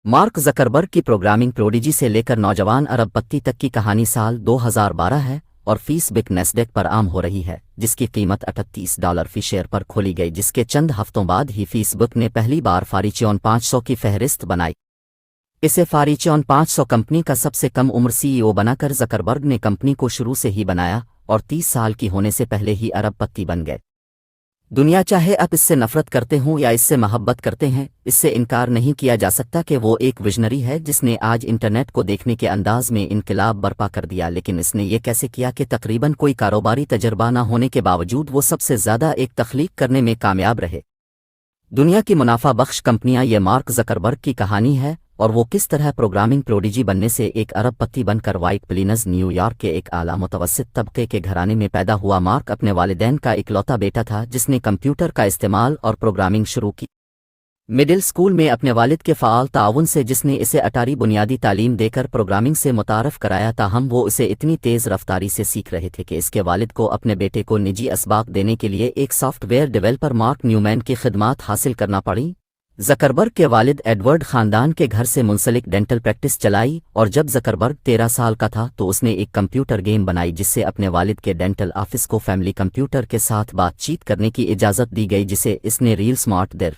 Mark Zuckerberg की programming prodigy से लेकर नौजवान अरबपति तक की कहानी साल 2012 है और फेसबुक नैस्डैक पर आम हो रही है, जिसकी कीमत $38 फी शेयर पर खोली गई, जिसके चंद हफ्तों बाद ही फेसबुक ने पहली बार फॉर्च्यून 500 की फहरिस्त बनाई। इसे फॉर्च्यून 500 कंपनी का सबसे कम उम्र सीईओ बनाकर ज़करबर्ग ने कंपनी को शुरू से ही बनाया और 30 साल की होने से पहले ही अरबपति बन गए। दुनिया चाहे आप इससे नफरत करते हों या इससे मोहब्बत करते हैं, इससे इनकार नहीं किया जा सकता कि वो एक विजनरी है जिसने आज इंटरनेट को देखने के अंदाज में इनकलाब बर्पा कर दिया। लेकिन इसने ये कैसे किया कि तकरीबन कोई कारोबारी तजर्बा न होने के बावजूद वो सबसे ज़्यादा एक तख्लीक करने में कामयाब रहे। दुनिया की मुनाफा बख्श कंपनियां ये मार्क ज़करबर्ग की कहानी है और वो किस तरह प्रोग्रामिंग प्रोडिजी बनने से एक अरबपति बनकर व्हाइट प्लिनज़ न्यूयॉर्क के एक आला मुतवस्सित तबके के घराने में पैदा हुआ। मार्क अपने वालिदैन का इकलौता बेटा था जिसने कंप्यूटर का इस्तेमाल और प्रोग्रामिंग शुरू की। मिडिल स्कूल में अपने वालिद के फ़ाल ताउन से जिसने इसे अटारी बुनियादी तालीम देकर प्रोग्रामिंग से मुतारफ़ कराया, ताहम वो इसे इतनी तेज़ रफ्तारी से सीख रहे थे कि इसके वालिद को अपने बेटे को निजी असबाक देने के लिए एक सॉफ्टवेयर डेवलपर मार्क न्यूमैन की खिदमात हासिल करना पड़ी। ज़करबर्ग के वालिद एडवर्ड ख़ानदान के घर से मुंसलिक डेंटल प्रैक्टिस चलाई और जब ज़करबर्ग 13 साल का था तो उसने एक कंप्यूटर गेम बनाई जिससे अपने वालिद के डेंटल ऑफिस को फैमिली कंप्यूटर के साथ बातचीत करने की इजाज़त दी गई, जिसे इसने रियल स्मार्ट देर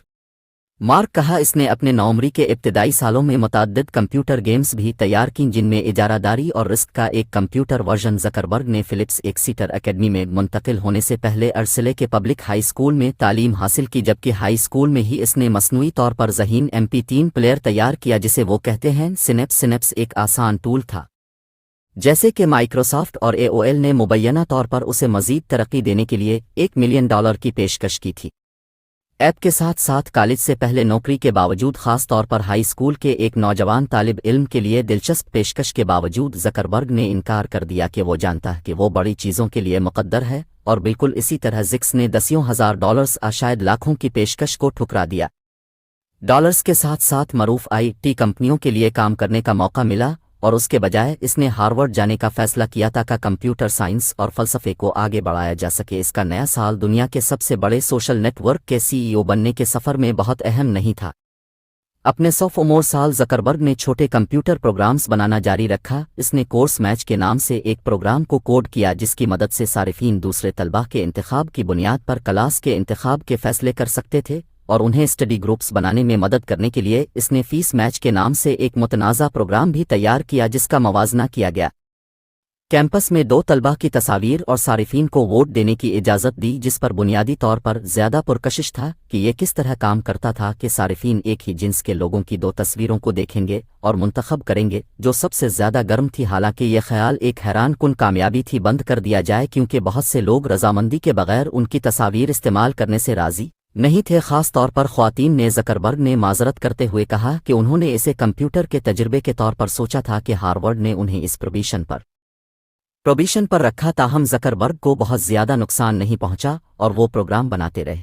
मार्क कहा। इसने अपने नौमरी के इब्तदाई सालों में मुतअद्दिद कंप्यूटर गेम्स भी तैयार की जिनमें इजारादारी और रिस्क का एक कंप्यूटर वर्जन ज़करबर्ग ने फिलिप्स एक्सीटर एकेडमी में मुंतकिल होने से पहले अरसले के पब्लिक हाई स्कूल में तालीम हासिल की, जबकि हाई स्कूल में ही इसने मसनूई तौर पर ज़हीन MP3 प्लेयर तैयार किया जिसे वो कहते हैं सिनेप्स। सिनेप्स एक आसान टूल था जैसे कि माइक्रोसॉफ्ट और AOL ने मुबैना तौर पर उसे मज़ीद तरक्की देने के लिए $1 मिलियन की पेशकश की थी। ऐप के साथ साथ कॉलेज से पहले नौकरी के बावजूद, ख़ास तौर पर हाई स्कूल के एक नौजवान तालिब इल्म के लिए दिलचस्प पेशकश के बावजूद, ज़करबर्ग ने इनकार कर दिया कि वो जानता है कि वो बड़ी चीज़ों के लिए मुक़द्दर है और बिल्कुल इसी तरह ज़िक्स ने दसियों हज़ार डॉलर्स शायद लाखों की पेशकश को ठुकरा दिया। डॉलर्स के साथ साथ मरूफ IT कंपनियों के लिए काम करने का मौका मिला और उसके बजाय इसने हार्वर्ड जाने का फैसला किया ताकि कंप्यूटर साइंस और फ़लसफ़े को आगे बढ़ाया जा सके। इसका नया साल दुनिया के सबसे बड़े सोशल नेटवर्क के CEO बनने के सफ़र में बहुत अहम नहीं था। अपने सोफ़ोमोर साल ज़करबर्ग ने छोटे कंप्यूटर प्रोग्राम्स बनाना जारी रखा। इसने कोर्स मैच के नाम से एक प्रोग्राम को कोड किया जिसकी मदद से सारिफीन दूसरे तलबा के इंतखाब की बुनियाद पर क्लास के इंतखाब के फ़ैसले कर सकते थे और उन्हें स्टडी ग्रुप्स बनाने में मदद करने के लिए इसने फीस मैच के नाम से एक मुतनाज़ा प्रोग्राम भी तैयार किया जिसका मवाजना किया गया। कैंपस में 2 तलबा की तस्वीर और सारिफीन को वोट देने की इजाज़त दी, जिस पर बुनियादी तौर पर ज़्यादा पुरकशिश था कि ये किस तरह काम करता था कि सारिफीन एक ही जिन्स के लोगों की 2 तस्वीरों को देखेंगे और मुंतखब करेंगे जो सबसे ज़्यादा गर्म थी। हालांकि ये ख्याल एक हैरान कुन कामयाबी थी बंद कर दिया जाए क्योंकि बहुत से लोग रजामंदी के बगैर उनकी तस्वीर इस्तेमाल करने से राज़ी नहीं थे। ख़ास तौर पर ख्वातीन ने। ज़करबर्ग ने माजरत करते हुए कहा कि उन्होंने इसे कंप्यूटर के तजुर्बे के तौर पर सोचा था कि हार्वर्ड ने उन्हें इस प्रोबिशन पर रखा, ताहम ज़करबर्ग को बहुत ज़्यादा नुकसान नहीं पहुंचा और वो प्रोग्राम बनाते रहे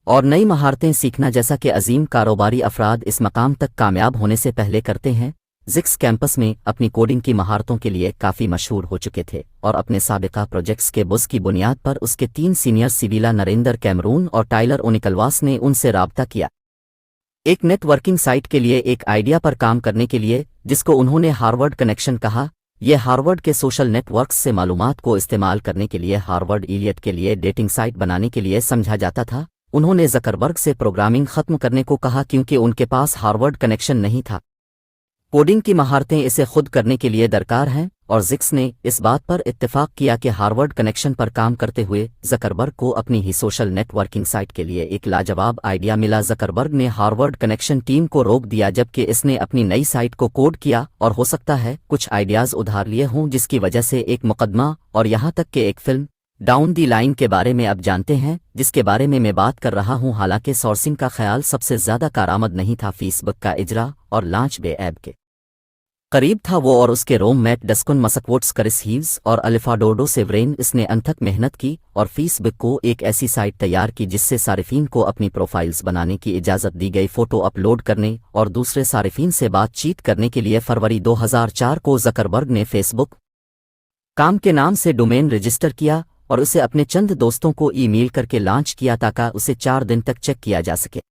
और नई महारतें सीखना जैसा कि अजीम कारोबारी अफराद इस मकाम तक कामयाब होने से पहले करते हैं। ज़िक्स कैंपस में अपनी कोडिंग की महारतों के लिए काफ़ी मशहूर हो चुके थे और अपने साबिका प्रोजेक्ट्स के बुज़ की बुनियाद पर उसके 3 सीनियर सिविला नरेंद्र कैमरून और टाइलर ओनिकलवास ने उनसे राब्ता किया एक नेटवर्किंग साइट के लिए एक आइडिया पर काम करने के लिए जिसको उन्होंने हार्वर्ड कनेक्शन कहा। यह हार्वर्ड के सोशल नेटवर्क्स से मालूमात को इस्तेमाल करने के लिए हार्वर्ड इलियट के लिए डेटिंग साइट बनाने के लिए समझा जाता था। उन्होंने ज़करबर्ग से प्रोग्रामिंग ख़त्म करने को कहा क्योंकि उनके पास हार्वर्ड कनेक्शन नहीं था। कोडिंग की महारतें इसे खुद करने के लिए दरकार हैं और ज़िक्स ने इस बात पर इत्तेफाक किया कि हार्वर्ड कनेक्शन पर काम करते हुए ज़करबर्ग को अपनी ही सोशल नेटवर्किंग साइट के लिए एक लाजवाब आइडिया मिला। ज़करबर्ग ने हार्वर्ड कनेक्शन टीम को रोक दिया जबकि इसने अपनी नई साइट को कोड किया और हो सकता है कुछ आइडियाज़ उधार लिए हों जिसकी वजह से एक मुकदमा और यहाँ तक कि एक फिल्म डाउन दी लाइन के बारे में अब जानते हैं जिसके बारे में मैं बात कर रहा हूँ। हालांकि सोर्सिंग का ख्याल सबसे ज़्यादा कारामद नहीं था, फेसबुक का इजरा और लॉन्च बे ऐप के करीब था वो और उसके रोम मैट डस्कुन मसकवोट्स करिस हीव्स और अलिफाडोर्डो सेवरेन। इसने अनथक मेहनत की और फेसबुक को एक ऐसी साइट तैयार की जिससे सारिफीन को अपनी प्रोफाइल्स बनाने की इजाज़त दी गई, फ़ोटो अपलोड करने और दूसरे सारिफीन से बातचीत करने के लिए। फरवरी 2004 को ज़करबर्ग ने फेसबुक काम के नाम से डोमेन रजिस्टर किया और उसे अपने चंद दोस्तों को ईमेल करके लॉन्च किया ताकि उसे 4 दिन तक चेक किया जा सके।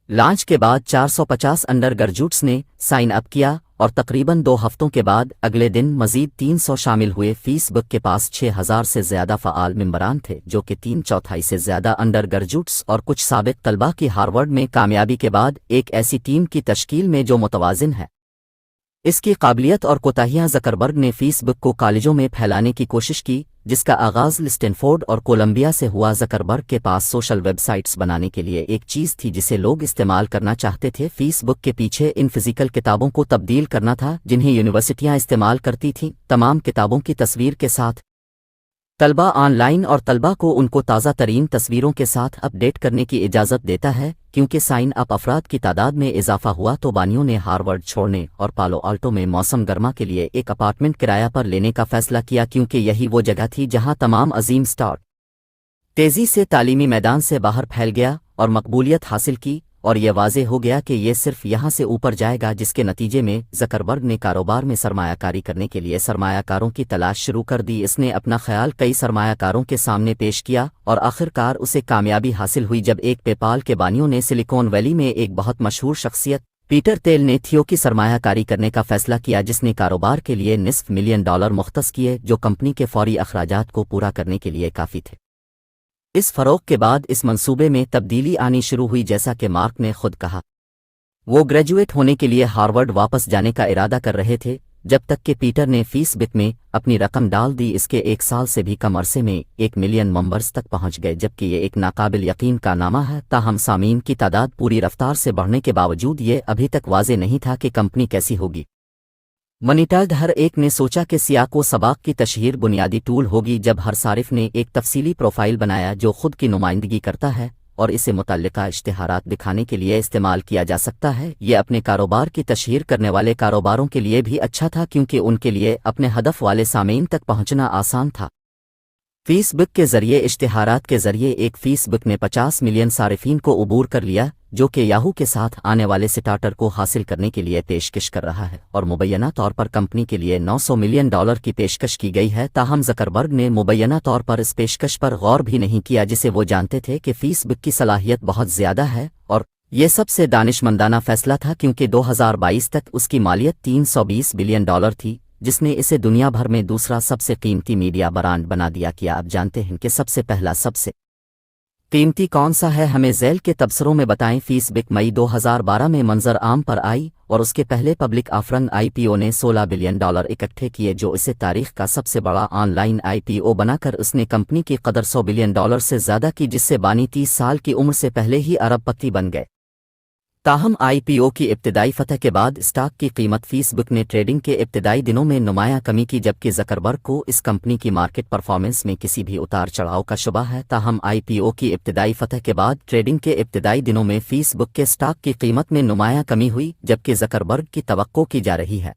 लॉन्च के बाद 450 अंडर ग्रेजुएट्स ने साइन अप किया और तकरीबन 2 हफ्तों के बाद अगले दिन मजीद 300 शामिल हुए। फेसबुक के पास 6000 से ज़्यादा फ़आल मेंबरान थे, जो कि 3/4 से ज़्यादा अंडर ग्रेजुएट्स और कुछ साबिक तलबा की हार्वर्ड में कामयाबी के बाद एक ऐसी टीम की तश्कील में जो मुतवाज़िन है। इसकी काबिलियत और कोताहियां ज़करबर्ग ने फेसबुक को कॉलेजों में फैलाने की कोशिश की, जिसका आगाज़ स्टैनफोर्ड और कोलंबिया से हुआ। ज़करबर्ग के पास सोशल वेबसाइट्स बनाने के लिए एक चीज़ थी जिसे लोग इस्तेमाल करना चाहते थे। फेसबुक के पीछे इन फिजिकल किताबों को तब्दील करना था जिन्हें यूनिवर्सिटियां इस्तेमाल करती थीं। तमाम किताबों की तस्वीर के साथ तलबा ऑनलाइन और तलबा को उनको ताज़ा तरीन तस्वीरों के साथ अपडेट करने की इजाज़त देता है। क्योंकि साइन अप अफराद की तादाद में इजाफा हुआ तो बानियों ने हार्वर्ड छोड़ने और पालो आल्टो में मौसम गर्मा के लिए एक अपार्टमेंट किराया पर लेने का फैसला किया, क्योंकि यही वो जगह थी जहां तमाम अजीम स्टार तेज़ी से तालीमी मैदान से बाहर फैल गया और मकबूलियत हासिल की। और यह वाज़े हो गया कि यह सिर्फ यहाँ से ऊपर जाएगा, जिसके नतीजे में ज़करबर्ग ने कारोबार में सरमायाकारी करने के लिए सरमायाकारों की तलाश शुरू कर दी। इसने अपना ख्याल कई सरमायाकारों के सामने पेश किया और आखिरकार उसे कामयाबी हासिल हुई जब एक पेपाल के बानियों ने सिलिकॉन वैली में एक बहुत मशहूर शख्सियत पीटर तेल ने थियो की सरमायाकारी करने का फैसला किया, जिसने कारोबार के लिए $500,000 मुख्तस किए, जो कंपनी के फौरी अखराजात को पूरा करने के लिए काफ़ी थे। इस फ़रोग के बाद इस मंसूबे में तब्दीली आनी शुरू हुई। जैसा कि मार्क ने खुद कहा, वो ग्रेजुएट होने के लिए हार्वर्ड वापस जाने का इरादा कर रहे थे, जब तक कि पीटर ने फेसबुक में अपनी रकम डाल दी। इसके 1 साल से भी कम अरसे में 1 मिलियन मेंबर्स तक पहुंच गए, जबकि ये एक नाकाबिल यकीन का नामा है। ताहम सामीन की तादाद पूरी रफ्तार से बढ़ने के बावजूद ये अभी तक वाज़े नहीं था कि कंपनी कैसी होगी। मनीटाइज्ड हर एक ने सोचा कि सियाक व सबाक की तशहीर बुनियादी टूल होगी, जब हर सारिफ ने एक तफसीली प्रोफाइल बनाया जो खुद की नुमाइंदगी करता है और इसे मुतल्लिका इश्तिहारात दिखाने के लिए इस्तेमाल किया जा सकता है। ये अपने कारोबार की तशहीर करने वाले कारोबारों के लिए भी अच्छा था, क्योंकि उनके लिए अपने हदफ वाले सामीन तक पहुंचना आसान था। फेसबुक के ज़रिए इश्तिहारात के ज़रिए एक फेसबुक ने 50 मिलियन सारिफीन को अबूर कर लिया, जो कि याहू के साथ आने वाले स्टार्टर को हासिल करने के लिए पेशकश कर रहा है। और मुबैना तौर पर कंपनी के लिए $900 मिलियन की पेशकश की गई है। ताहम ज़करबर्ग ने मुबैना तौर पर इस पेशकश पर गौर भी नहीं किया, जिसे वो जानते थे कि फेसबुक की सलाहियत बहुत ज़्यादा है। और ये सबसे दानिशमंदाना फैसला था, क्योंकि 2022 तक उसकी मालियत $320 बिलियन थी, जिसने इसे दुनिया भर में दूसरा सबसे कीमती मीडिया ब्रांड बना दिया। क्या आप जानते हैं कि सबसे पहला सबसे कीमती कौन सा है? हमें ज़ैल के तबसरों में बताएं। फेसबुक मई 2012 में मंजर आम पर आई और उसके पहले पब्लिक ऑफरन IPO ने $16 बिलियन इकट्ठे किए, जो इसे तारीख का सबसे बड़ा ऑनलाइन IPO बनाकर उसने कंपनी की कदर $100 बिलियन से ज़्यादा की, जिससे बानी 30 साल की उम्र से पहले ही अरबपति बन गए। ताहम IPO की इब्तिदाई फतह के बाद स्टॉक की कीमत फेसबुक ने ट्रेडिंग के इब्तिदाई दिनों में नुमायां कमी की, जबकि ज़करबर्ग को इस कंपनी की मार्केट परफॉर्मेंस में किसी भी उतार चढ़ाव का शुबा है। ताहम IPO की इब्तिदाई फतह के बाद ट्रेडिंग के इब्तिदाई दिनों में फेसबुक के स्टॉक की कीमत में नुमायां कमी हुई, जबकि ज़करबर्ग की तवक्को की जा रही है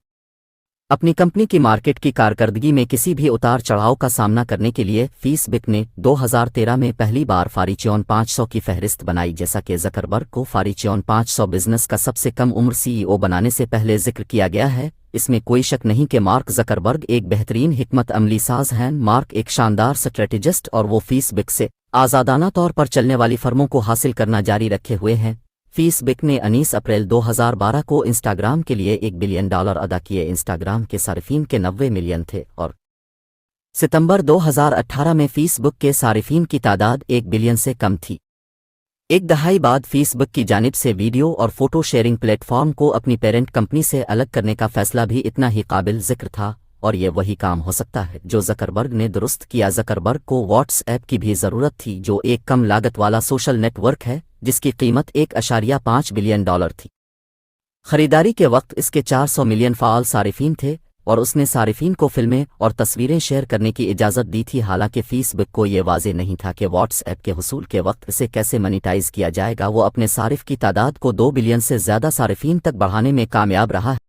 अपनी कंपनी की मार्केट की कारकर्दगी में किसी भी उतार चढ़ाव का सामना करने के लिए। फेसबुक ने 2013 में पहली बार फॉर्च्यून 500 की फहरिस्त बनाई। जैसा कि ज़करबर्ग को फॉर्च्यून 500 बिजनेस का सबसे कम उम्र CEO बनाने से पहले जिक्र किया गया है, इसमें कोई शक नहीं कि मार्क ज़करबर्ग एक बेहतरीन हिकमत अमली साज हैं। मार्क एक शानदार स्ट्रेटेजिस्ट और वो फेसबुक से आज़ादाना तौर पर चलने वाली फर्मों को हासिल करना जारी रखे हुए हैं। फेसबुक ने 19 अप्रैल 2012 को इंस्टाग्राम के लिए $1 बिलियन अदा किए। इंस्टाग्राम के सारिफीन के 90 मिलियन थे और सितंबर 2018 में फेसबुक के सारिफीन की तादाद 1 बिलियन से कम थी। एक दहाई बाद फेसबुक की जानिब से वीडियो और फोटो शेयरिंग प्लेटफॉर्म को अपनी पेरेंट कंपनी से अलग करने का फैसला भी इतना ही काबिल जिक्र था, और ये वही काम हो सकता है जो ज़करबर्ग ने दुरुस्त किया। ज़करबर्ग को व्हाट्सएप की भी ज़रूरत थी, जो एक कम लागत वाला सोशल नेटवर्क है जिसकी कीमत $1.5 बिलियन थी। खरीदारी के वक्त इसके 400 मिलियन फ़ाल सारिफीन थे और उसने सारिफीन को फिल्में और तस्वीरें शेयर करने की इजाज़त दी थी। हालांकि फेसबुक को ये वाज़े नहीं था कि व्हाट्सएप के हुसूल के वक्त इसे कैसे मोनेटाइज किया जाएगा। वो अपने सारिफ की तादाद को 2 बिलियन से ज़्यादा सारिफीन तक बढ़ाने में कामयाब रहा है।